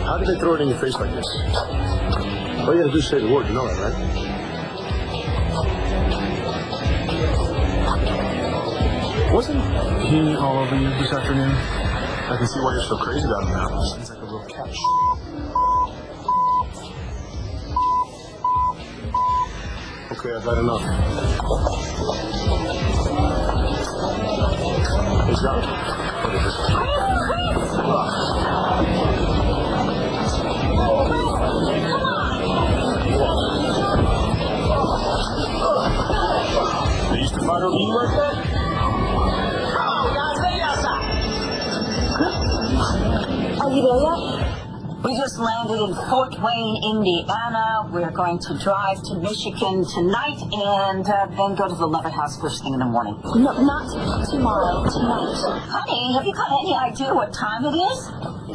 How did they throw it in your face like this? All you gotta do is say the word, you know that, right? Wasn't he all over you this afternoon? I can see why you're so crazy about him now. It seems like a real catch. Okay, I've had enough. Hey, John. What is this? They used to fight over you like that? Are you there yet? We just landed in Fort Wayne, Indiana. We're going to drive to Michigan tonight and then go to the Levitt House first thing in the morning. No, not tomorrow, tonight. Honey, have you got any idea what time it is?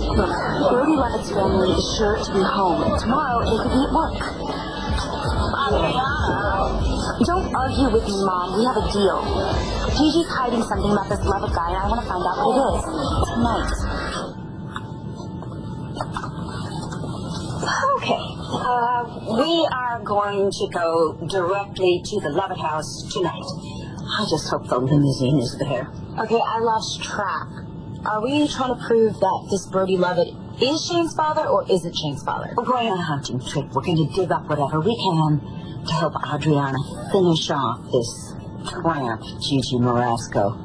Look, Brody Levitt's family is sure to be home. Tomorrow, they could be at work. Don't argue with me, Mom. We have a deal. Gigi's hiding something about this Levitt guy, and I want to find out what it is. Tonight. Okay. We are going to go directly to the Levitt House tonight. I just hope the limousine is there. Okay, I lost track. Are we trying to prove that this Brody Levitt is Shane's father or isn't Shane's father? We're going on a hunting trip. We're going to dig up whatever we can to help Adriana finish off this tramp, Gigi Marasco.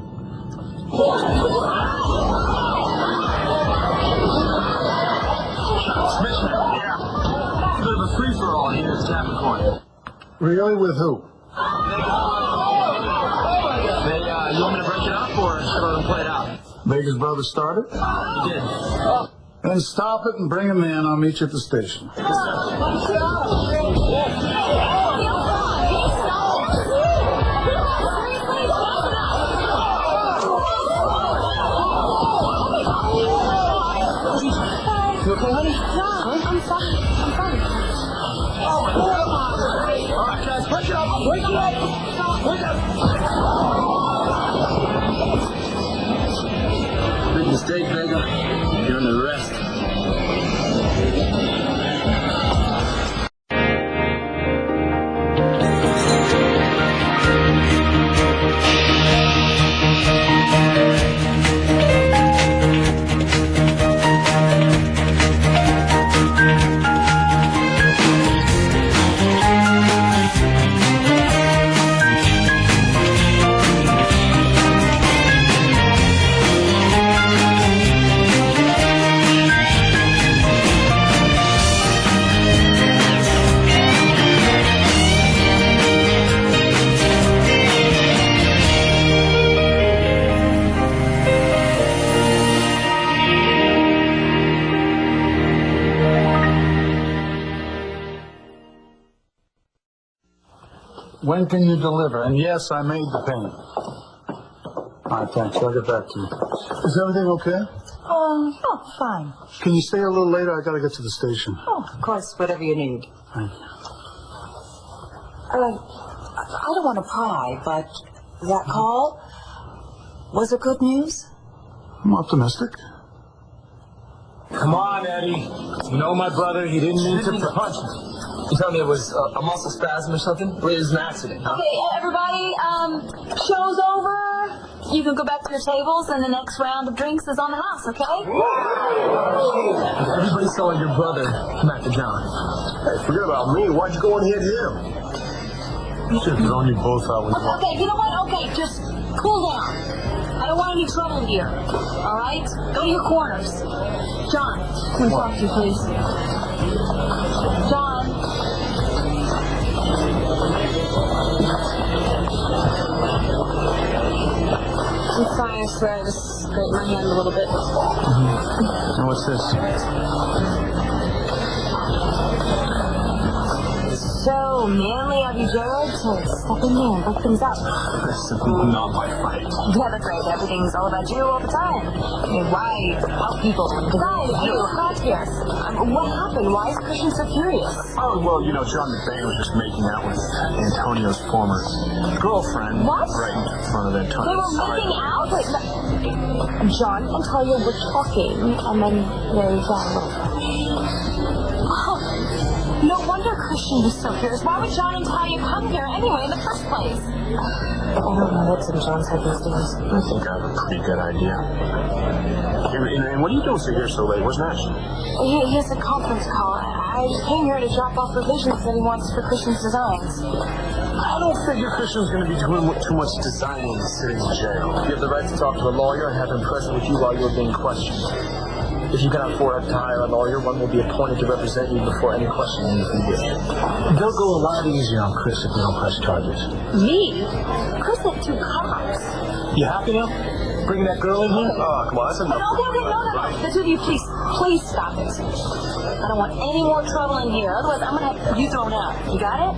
Free-for-all here at Capricorn. Really? With who? You want me to break it up or should I let him play it out? Vegas brothers started? He did. Then stop it and bring him in. I'll meet you at the station. You okay, honey? No, I'm fine. I'm fine. All right, guys, break it up. Wake it up. Wake up. Big mistake, Vega. You're under arrest. When can you deliver? And yes, I made the payment. All right, thanks. I'll get back to you. Is everything okay? Oh, fine. Can you stay a little later? I got to get to the station. Oh, of course, whatever you need. Thank you. I don't want to pry, but that call, was it good news? I'm optimistic. Come on, Eddie. You know my brother, he didn't mean to punch me. You tell me it was a muscle spasm or something? Or it was an accident, huh? Okay, everybody, show's over. You can go back to your tables, and the next round of drinks is on the house, okay? Everybody saw your brother come after John. Hey, forget about me. Why'd you go and hit him? You should have thrown you both out when you walked. Okay, you know what? Okay, just cool down. I don't want any trouble here, all right? Go to your corners. John, can we talk to you, please? John. I'm sorry, I swear I just scraped my hand a little bit. And what's this? So manly of you, Jared, to step in there and break things up. That's simply not my fight. Yeah, that's right. Everything's all about you all the time. I mean, why help people? Guys, you got here. What happened? Why is Christian so curious? Oh, well, you know, John McBain was just making out with Antonio's former girlfriend. What? Right in front of Antonio. They were making out? Wait, John and Talia were talking, and then they got a little. Oh, no wonder Christian was so curious. Why would John and Talia come here anyway in the first place? I don't know what's in John's head these days. I think I have a pretty good idea. And what are you doing here so late? Where's Nash? He has a conference call. I just came here to drop off revisions that he wants for Christian's designs. I don't figure Christian's going to be doing too much designing sitting in jail. You have the right to talk to a lawyer and have him present with you while you are being questioned. If you cannot afford to hire a lawyer, one will be appointed to represent you before any questioning is needed. They'll go a lot easier on Chris if they don't press charges. Me? Chris had 2 cops. You happy now? Bringing that girl in here? Oh, come on, that's enough. No. The two of you, please stop it. I don't want any more trouble in here. Otherwise, I'm going to have you thrown out. You got it?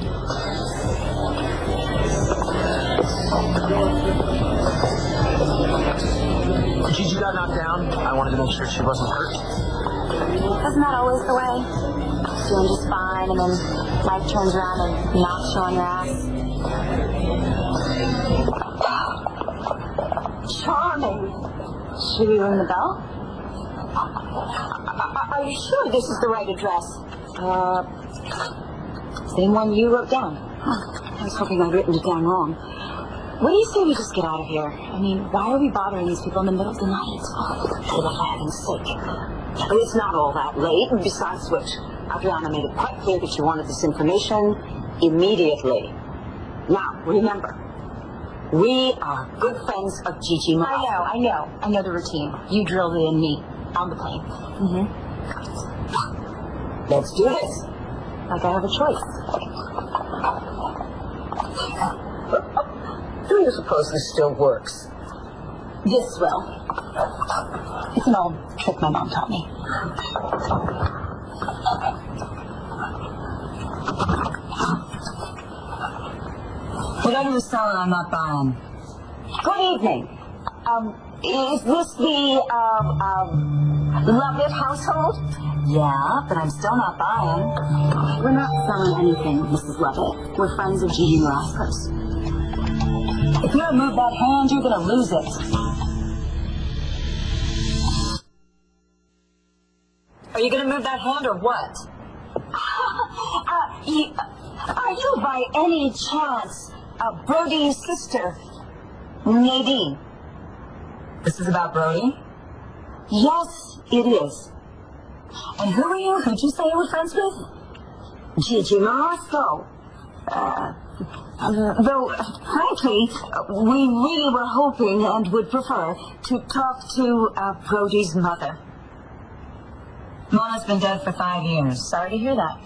Gigi got knocked down. I wanted to make sure she wasn't hurt. Isn't that always the way? Doing just fine, and then life turns around and knocks you on your ass. Charming. Should we ring the bell? Are you sure this is the right address? Same one you wrote down. I was hoping I'd written it down wrong. What do you say we just get out of here? I mean, why are we bothering these people in the middle of the night? For the heaven's sake. It's not all that late. Besides which, Adriana made it quite clear that she wanted this information immediately. Now, remember, we are good friends of Gigi Morales. I know the routine. You drilled it in me on the plane. Let's do this. Like I have a choice. Who do you suppose this still works? This will. It's an old trick my mom taught me. Whatever you're selling, I'm not buying. Good evening. Is this the, Lovett household? Yeah, but I'm still not buying. We're not selling anything, Mrs. Lovett. We're friends of Gigi Morasco's. If you don't move that hand, you're going to lose it. Are you going to move that hand or what? Are you by any chance Brody's sister, Nadine? This is about Brody? Yes, it is. And who are you? Who'd you say you were friends with? Gigi Morasco. Though, frankly, we really were hoping and would prefer to talk to Brody's mother. Mama's been dead for 5 years. Sorry to hear that.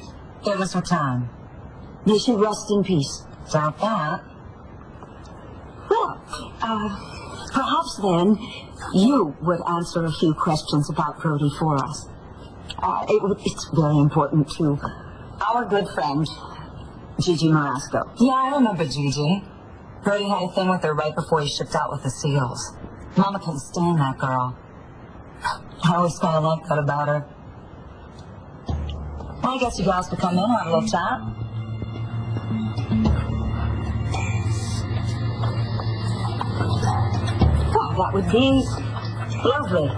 It was her time. May she rest in peace. Doubt that. Well, perhaps then you would answer a few questions about Brody for us. It's very important to our good friend, Gigi Morasco. Yeah, I remember Gigi. Brody had a thing with her right before he shipped out with the SEALs. Mama couldn't stand that girl. I always kind of liked that about her. Well, I guess you guys could come in and have a little chat. Well, that would be lovely.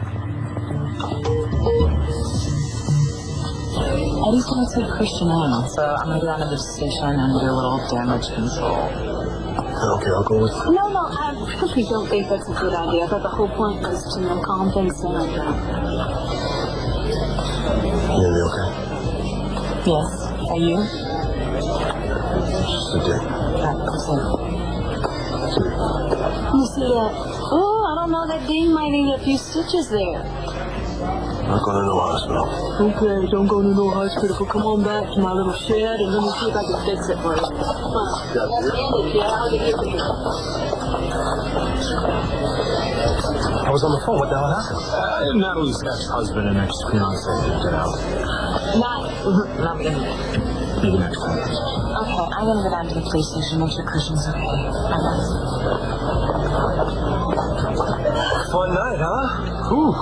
Eddie's going to take Christian in, so I'm going to go down to the station and do a little damage control. Okay, I'll go with you. No, I really don't think that's a good idea. I thought the whole point was to calm things down. You gonna be okay? Yes. Are you? Just a day. You see that? Oh, I don't know. That ding might need a few stitches there. Not going to no hospital. Okay, don't go to no hospital. Come on back to my little shed and let me see if I can fix it for you. Yeah, I'll get you. I was on the phone. What the hell happened? Natalie's ex-husband and ex-fiance dipped it out. Not gonna. Maybe next time. Okay, I'm gonna go down to the police station and make sure Christian's okay. Fun night, huh? Whew.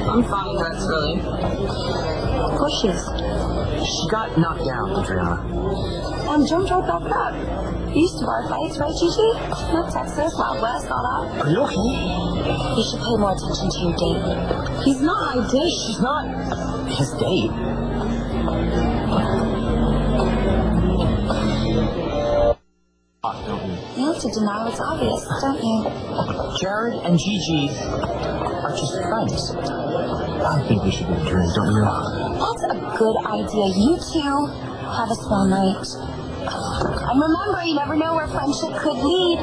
I'm fine, that's really. Of course she is. She got knocked down, Adriana. And jumped right back up. We used to bar fights, right, Gigi? No, Texas, Wild West, all that. Are you okay? You should pay more attention to your date. He's not my date. She's not his date. You have to deny what's obvious, don't you? Jared and Gigi are just friends. I think we should get a drink, don't you? That's a good idea. You two have a swell night. And remember, you never know where friendship could lead.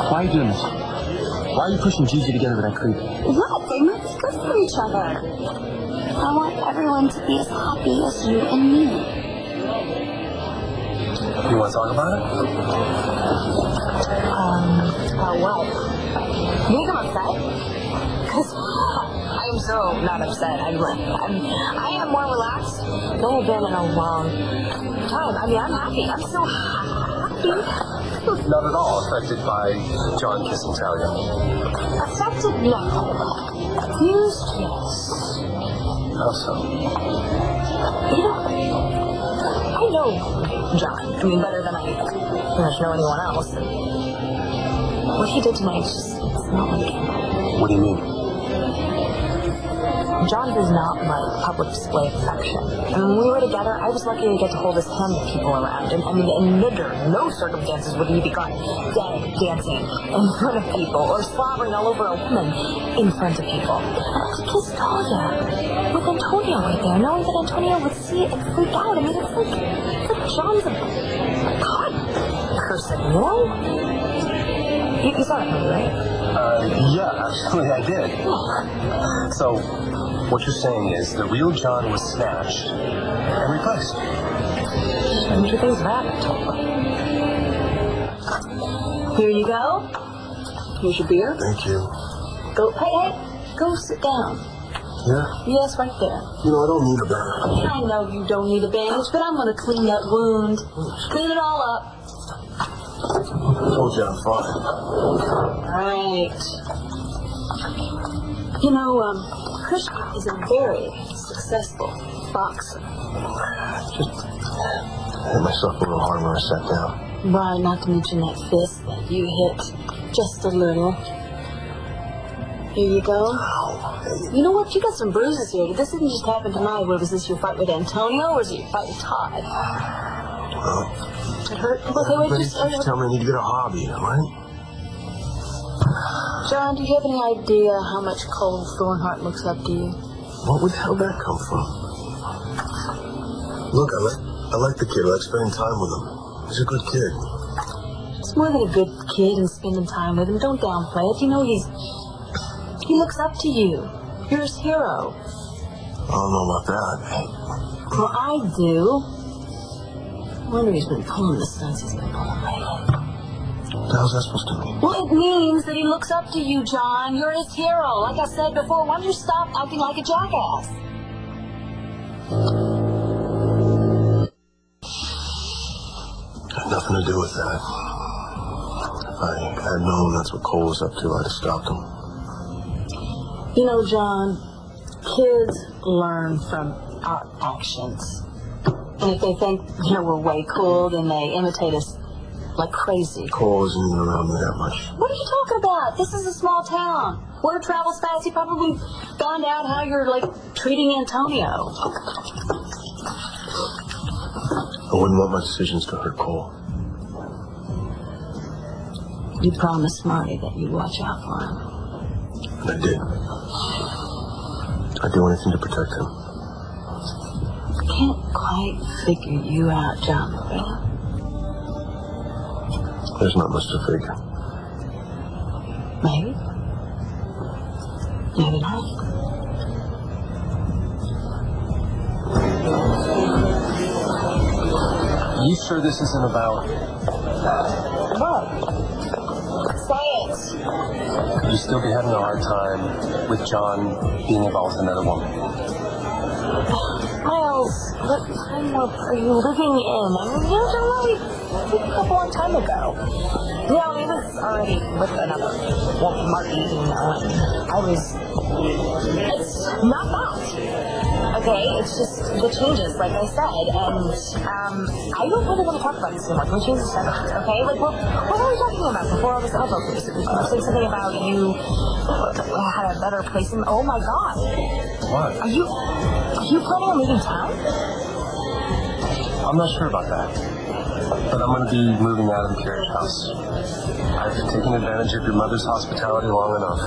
Why are you doing this? Why are you pushing Gigi together with that creep? What? They might be good for each other. I want everyone to be as happy as you and me. You want to talk about it? About what? You think I'm upset? Because I'm so not upset. I am more relaxed than I've been in a long time. I mean, I'm happy. I'm so happy. Not at all affected by John kissing Talia. Affected? No. Confused? Yes. How so? You know, I know John. I mean, better than I pretty much know anyone else. And what he did tonight is just, it's not like him. What do you mean? John does not like public display of affection. And when we were together, I was lucky to get to hold his hand with people around. And I mean, in no circumstances would he be caught dead dancing in front of people or slobbering all over a woman in front of people. And I kissed Talia with Antonio right there, knowing that Antonio would see it and freak out. I mean, it's like John's a god person, you know? You saw that movie, right? Yeah, actually I did. So, what you're saying is the real John was snatched and replaced. Stranger things have happened. Here you go. Here's your beer. Thank you. Hey, go sit down. Yeah? Yes, right there. You know, I don't need a bandage. I know you don't need a bandage, but I'm gonna clean that wound. Clean it all up. I told you I'm fine. Right. You know, Christian is a very successful boxer. Just hit myself a little hard when I sat down. Right, not to mention that fist that you hit just a little. Here you go. You know what? You got some bruises here. This didn't just happen tonight. Was this your fight with Antonio, or was it your fight with Todd? Well, It hurt. Okay, wait, just tell me I need to get a hobby, right? John, do you have any idea how much Cole Thornhart looks up to you? What would the hell that come from? Look, I like the kid. I like spending time with him. He's a good kid. It's more than a good kid and spending time with him. Don't downplay it. You know he looks up to you. You're his hero. I don't know about that. Well, I do. I wonder he's been pulling the stunts he's been pulling lately. What the hell's that supposed to mean? Well, it means that he looks up to you, John. You're his hero. Like I said before, why don't you stop acting like a jackass? Had nothing to do with that. If I had known that's what Cole was up to, I'd have stopped him. You know, John, kids learn from our actions. And if they think, we're way cool, then they imitate us like crazy. Cole isn't even around me that much. What are you talking about? This is a small town. Word travels fast. He probably found out how you're, treating Antonio. I wouldn't want my decisions to hurt Cole. You promised Marty that you'd watch out for him. And I did. I'd do anything to protect him. I can't quite figure you out, John Loretta. There's not much to figure. Maybe. Maybe not. You sure this isn't about... What? Science. You still be having a hard time with John being involved with another woman? Miles, what time warp are you living in? I mean, we broke up a long time ago. Yeah, I mean, already with another. Well, Marty, it's not that. Okay, it's just the changes, like I said, and I don't really want to talk about this anymore. Can we change the subject, okay? Like, what were we talking about before all this elbow case? You said something about you had a better place in... Oh, my God. What? Are you planning on leaving town? I'm not sure about that. But I'm going to be moving out of the carriage house. I've taken advantage of your mother's hospitality long enough.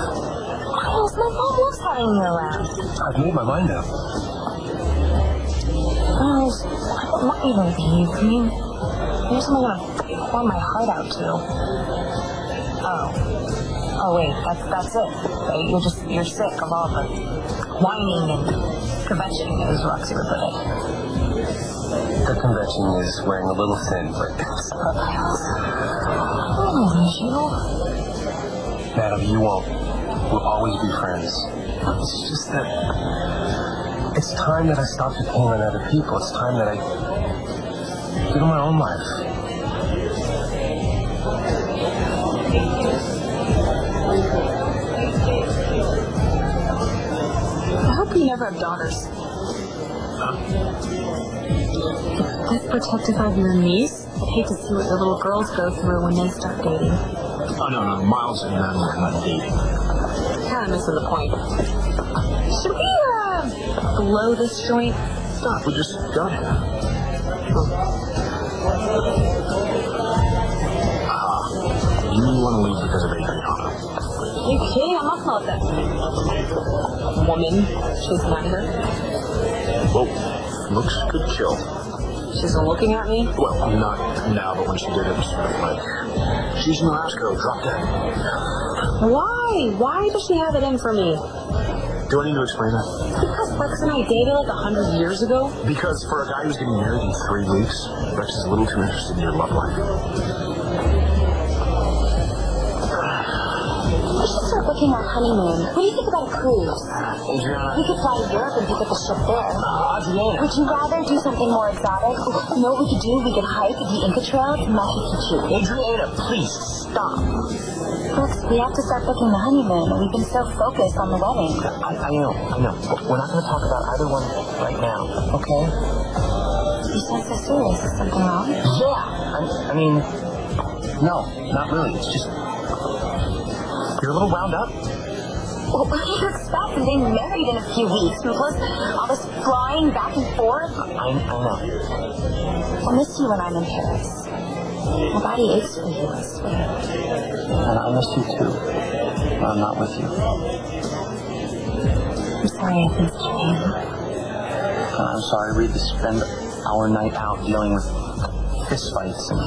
Miles, my mom loves having you around. I've made my mind up. Miles, I don't want you to leave. I mean, you're someone I'm going to pour my heart out to. Oh, wait, that's it. You're sick of all the whining and kvetching, as Roxy would put it. The convention is wearing a little thin, but... Oh, Natalie, you won't. We'll always be friends. It's just that... It's time that I stop depending on other people. It's time that I get on my own life. I hope you never have daughters. That's protective of your niece. I'd hate to see what the little girls go through when they start dating. Oh, no, Miles and I are not dating. Kind of missing the point. Should we, blow this joint? Stop, we just got it. You want to leave because of Adriana. Are you kidding? I'm not about that woman chasing after her. Whoa, looks good chill. She's looking at me. Well, not now, but when she did, it was sort of like, she's in your house, girl, drop dead. Why? Why does she have it in for me? Do I need to explain that? Because Rex and I dated like 100 years ago. Because for a guy who's getting married in 3 weeks, Rex is a little too interested in your love life. We should start booking our honeymoon. What do you think about a cruise? Adriana. We could fly to Europe and pick up a ship there. Adriana. Would you rather do something more exotic? You know what we could do? We could hike the Inca Trail to Machu Picchu. Adriana, please stop. Rex, we have to start booking the honeymoon. We've been so focused on the wedding. I know. But we're not going to talk about either one right now, okay? You sound so serious. Is something wrong? Yeah. I mean, no, not really. It's just... You're a little wound up. Well, what do you expect? We're getting married in a few weeks. Plus, all this flying back and forth. I know. I'll miss you when I'm in Paris. My body aches for you, I swear. And I miss you too. When I'm not with you. I'm sorry I think you came. I'm sorry we had to spend our night out dealing with fistfights and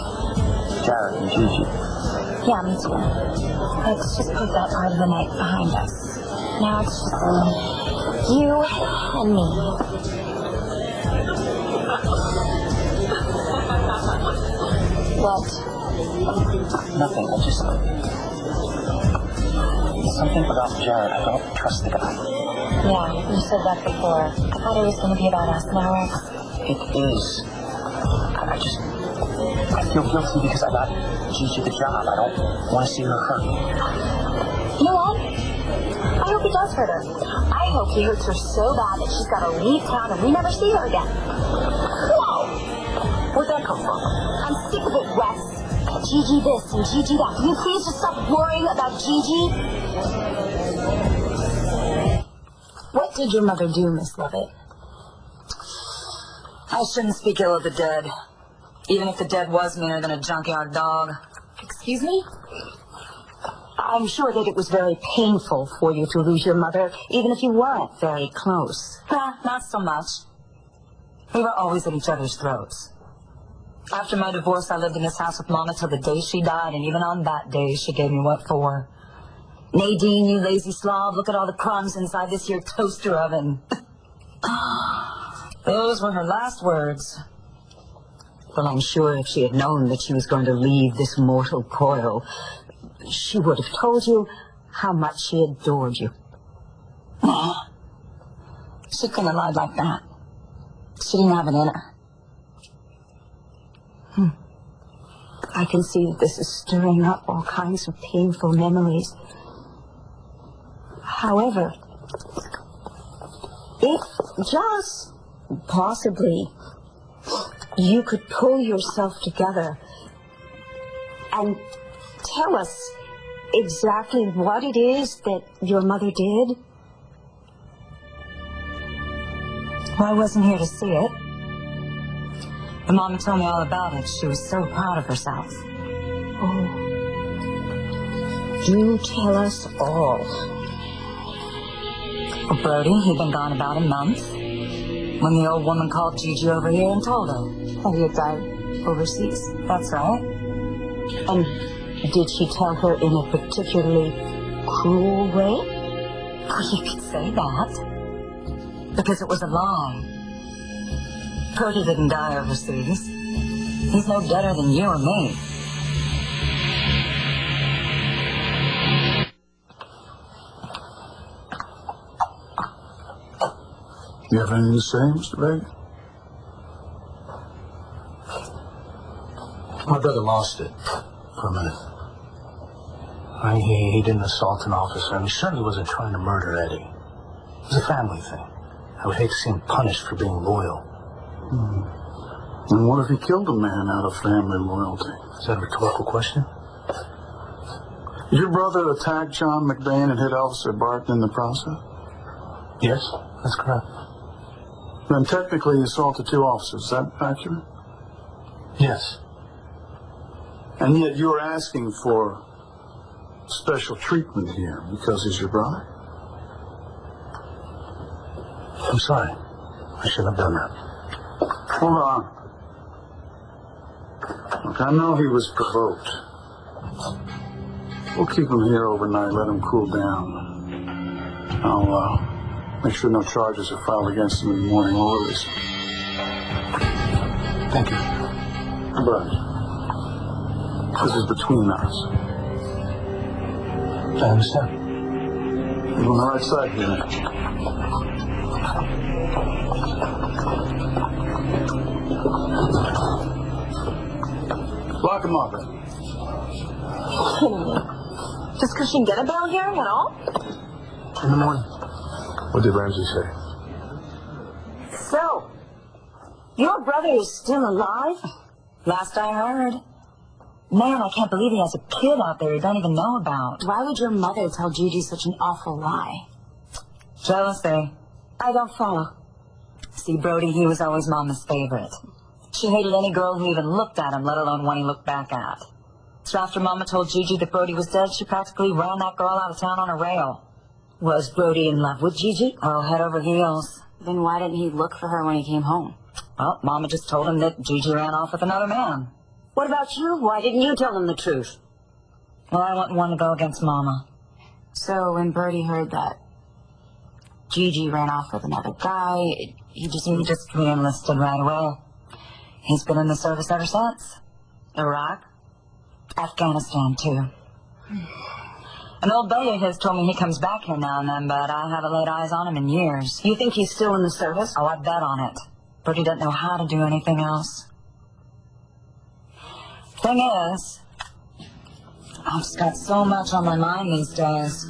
Jared and Gigi. Yeah, me too. Let's just put that part of the night behind us. Now it's just you and me. What? Nothing. Something about Jared. I don't trust the guy. Yeah, you said that before. I thought it was going to be about us now, Rex. It is. I feel guilty because I got Gigi the job. I don't want to see her hurt. You know what? I hope he does hurt her. I hope he hurts her so bad that she's got to leave town and we never see her again. Whoa! Where'd that come from? I'm sick of it, Rex. Gigi this and Gigi that. Can you please just stop worrying about Gigi? What did your mother do, Miss Lovett? I shouldn't speak ill of the dead. Even if the dead was meaner than a junkyard dog. Excuse me? I'm sure that it was very painful for you to lose your mother, even if you weren't very close. Not so much. We were always at each other's throats. After my divorce, I lived in this house with Mama till the day she died, and even on that day, she gave me what for. Nadine, you lazy slob, look at all the crumbs inside this here toaster oven. Those were her last words. Well, I'm sure if she had known that she was going to leave this mortal coil, she would have told you how much she adored you. She couldn't have lied like that. She didn't have it in her. I can see that this is stirring up all kinds of painful memories. However, if just possibly you could pull yourself together and tell us exactly what it is that your mother did. Well, I wasn't here to see it. The mama told me all about it. She was so proud of herself. Oh, do tell us all. Well, Brody, he'd been gone about a month when the old woman called Gigi over here and told her that he had died overseas. That's right. And did she tell her in a particularly cruel way? Oh, you could say that. Because it was a lie. Brody didn't die overseas. He's no better than you or me. You have anything to say, Mr. Vega? My brother lost it for a minute. He didn't assault an officer, and he certainly wasn't trying to murder Eddie. It was a family thing. I would hate to see him punished for being loyal. And what if he killed a man out of family loyalty? Is that a rhetorical question? Did your brother attack John McBain and hit Officer Barton in the process? Yes, that's correct. Then technically he assaulted two officers. Is that accurate? Yes. And yet you're asking for special treatment here because he's your brother? I'm sorry. I shouldn't have done that. Hold on. Look, I know he was provoked. We'll keep him here overnight, let him cool down. I'll make sure no charges are filed against him in the morning. We'll release him. Thank you. But this is between us. I understand. You're on the right side here. Lock him up. Just because she can get a bail hearing at all? In the morning. What did Ramsey say? So, your brother is still alive? Last I heard. Man, I can't believe he has a kid out there he don't even know about. Why would your mother tell Gigi such an awful lie? Jealousy. I don't follow. See, Brody, he was always Mama's favorite. She hated any girl who even looked at him, let alone one he looked back at. So after Mama told Gigi that Brody was dead, she practically ran that girl out of town on a rail. Was Brody in love with Gigi? Oh, head over heels. Then why didn't he look for her when he came home? Well, Mama just told him that Gigi ran off with another man. What about you? Why didn't you tell him the truth? Well, I wouldn't want to go against Mama. So when Brody heard that Gigi ran off with another guy, He just re-enlisted right away. He's been in the service ever since. Iraq, Afghanistan, too. An old buddy of his told me he comes back here now and then, but I haven't laid eyes on him in years. You think he's still in the service? Oh, I bet on it. Brody doesn't know how to do anything else. Thing is, I've just got so much on my mind these days.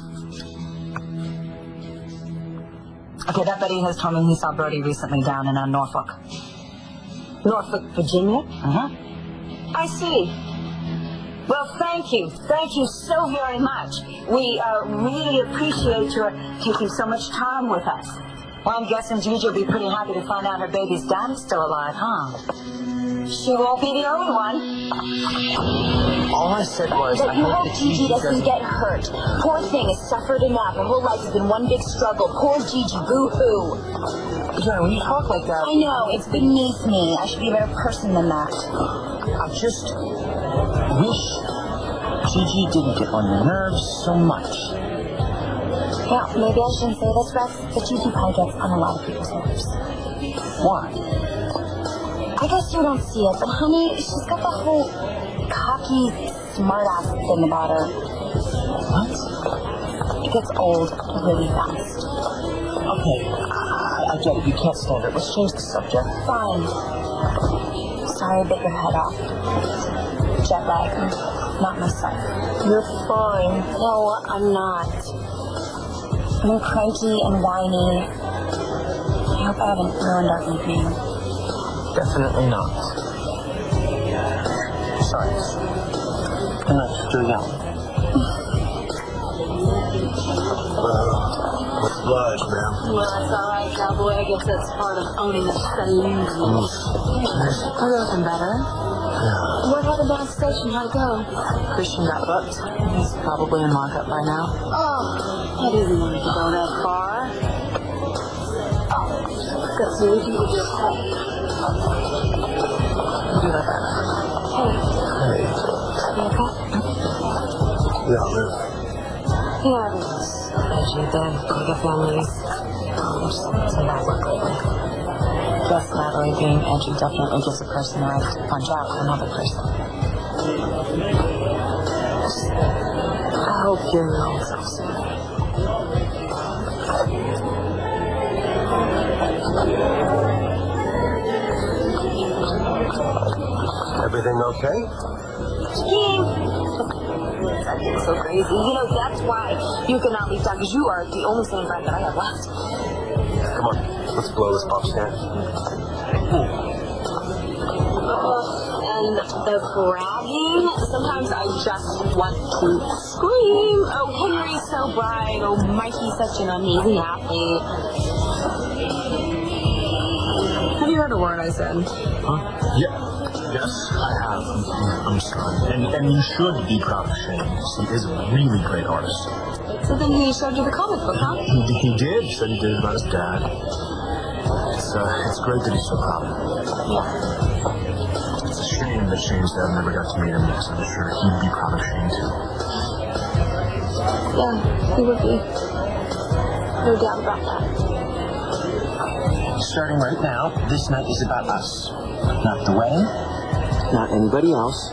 Okay, that buddy has told me he saw Brody recently down in Norfolk. Norfolk, Virginia? Uh-huh. I see. Well, thank you. Thank you so very much. We really appreciate your taking so much time with us. Well, I'm guessing Gigi will be pretty happy to find out her baby's dad is still alive, huh? She won't be the only one. All I said was, But I you hope hope that Gigi doesn't get hurt. Poor thing has suffered enough. Her whole life has been one big struggle. Poor Gigi, boo-hoo. Yeah, when you talk like that... I know, it's beneath me. I should be a better person than that. I just wish Gigi didn't get on your nerves so much. Well, maybe I shouldn't say this, Rex, but Gigi probably gets on a lot of people's nerves. Why? I guess you don't see it, but honey, she's got that whole cocky, smart-ass thing about her. What? It gets old really fast. Okay, I get it. You can't stand it. Let's change the subject. Fine. Sorry I bit your head off. jet lag. Not myself. You're fine. No, I'm not. I'm cranky and whiny. I hope I haven't ruined our evening. Definitely not. Besides, I'm not still young. What's large, man? Well, that's all right, cowboy. I guess that's part of owning a saloon. We're looking better. Yeah. What happened downstation? How'd it go? Christian got booked. He's probably in lockup by now. Oh, I didn't want it to go that far. Got some easy to just Do that better. Hey, Hey. you okay? Yeah, man. Yeah, it is. As you did, bigger families. It's a bad luck lately. Yes, Natalie, being edgy definitely gives a person the right to punch out another person. I hope you're real soon. Everything okay? I get so crazy. You know, that's why you cannot leave town, because you are the only sane friend that I have left. Come on, let's blow this pop stand. And the bragging, sometimes I just want to scream. Oh, Henry's so bright. Oh, Mikey's such an amazing athlete. Have you heard a word I said? Huh? Yeah. Yes, I have. I'm sorry. And you should be proud of Shane. He is a really great artist. So then he showed you the comic book, huh? He did. He said he did it about his dad. It's great that he's so proud of him. Yeah. It's a shame that Shane's dad never got to meet him, because I'm sure he'd be proud of Shane too. Yeah, he would be. No doubt about that. Starting right now, this night is about us. Not the wedding, not anybody else,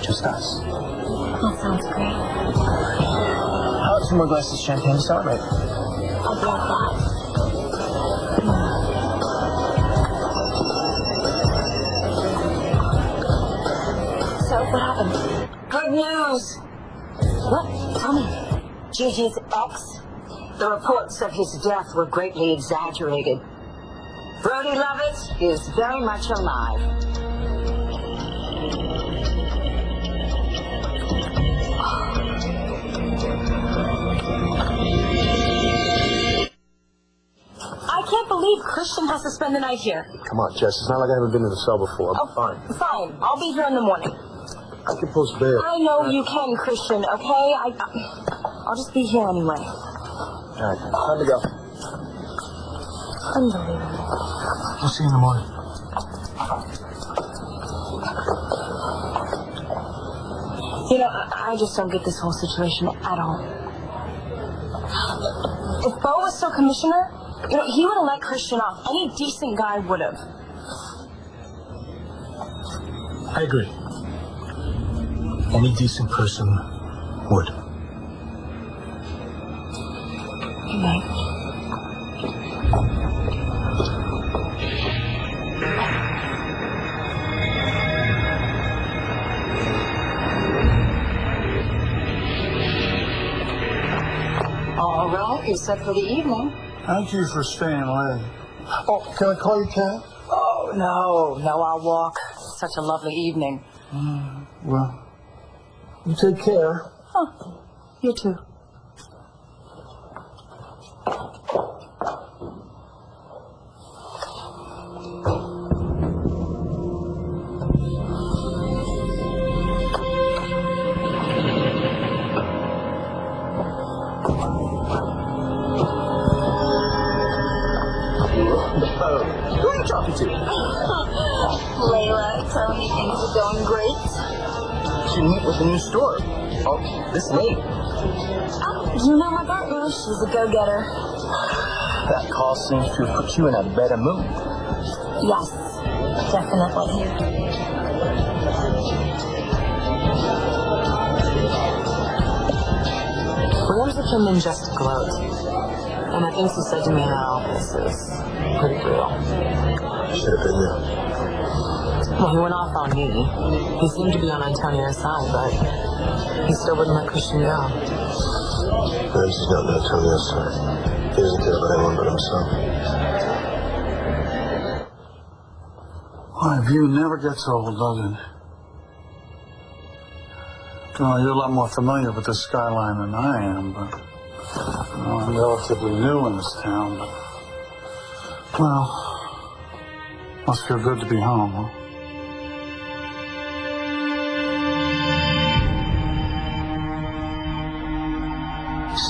just us. That sounds great. How about some more glasses of champagne to celebrate? I'll be right back. So, what happened? Good news. What? Tell me. Gigi's ex. The reports of his death were greatly exaggerated. Brody Lovett is very much alive. I can't believe Christian has to spend the night here. Come on, Jess. It's not like I haven't been in the cell before. I'm fine. Fine. I'll be here in the morning. I can post bail. I know you can, Christian, okay? I'll just be here anyway. All right, time to go. Unbelievable. We'll see you in the morning. You know, I just don't get this whole situation at all. If Bo was still commissioner, you know, he would have let Christian off. Any decent guy would have. I agree. Any decent person would. Good night. All right, you're set for the evening. Thank you for staying late. Oh, can I call you Cat? Oh, no, I'll walk. Such a lovely evening. Well, you take care. Oh, you too. Who are you talking to? Layla, telling me things are going great. She meet with the new store. Oh, this late. Oh, you know my partner. She's a go-getter. That call seems to have put you in a better mood. Yes, definitely. Rose came in just to gloat. And the things he said to me in that office is pretty real. Should have been real. Well, he went off on me. He seemed to be on Antonio's side, but he still wouldn't let Christian go. Ramsey's not on Antonio's side. He doesn't care about anyone but himself. My view never gets old, does it? Well, you're a lot more familiar with this skyline than I am, but I'm relatively new in this town. But, well, must feel good to be home, huh?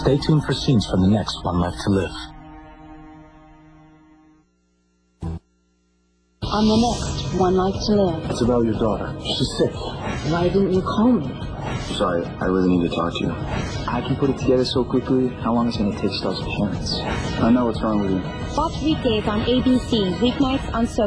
Stay tuned for scenes from the next One Life to Live. On the next One Life to Live. It's about your daughter. She's sick. Why didn't you call me? Sorry, I really need to talk to you. I can put it together so quickly. How long is it going to take Star's parents? I know what's wrong with you. Watch weekdays on ABC, weeknights on Soap.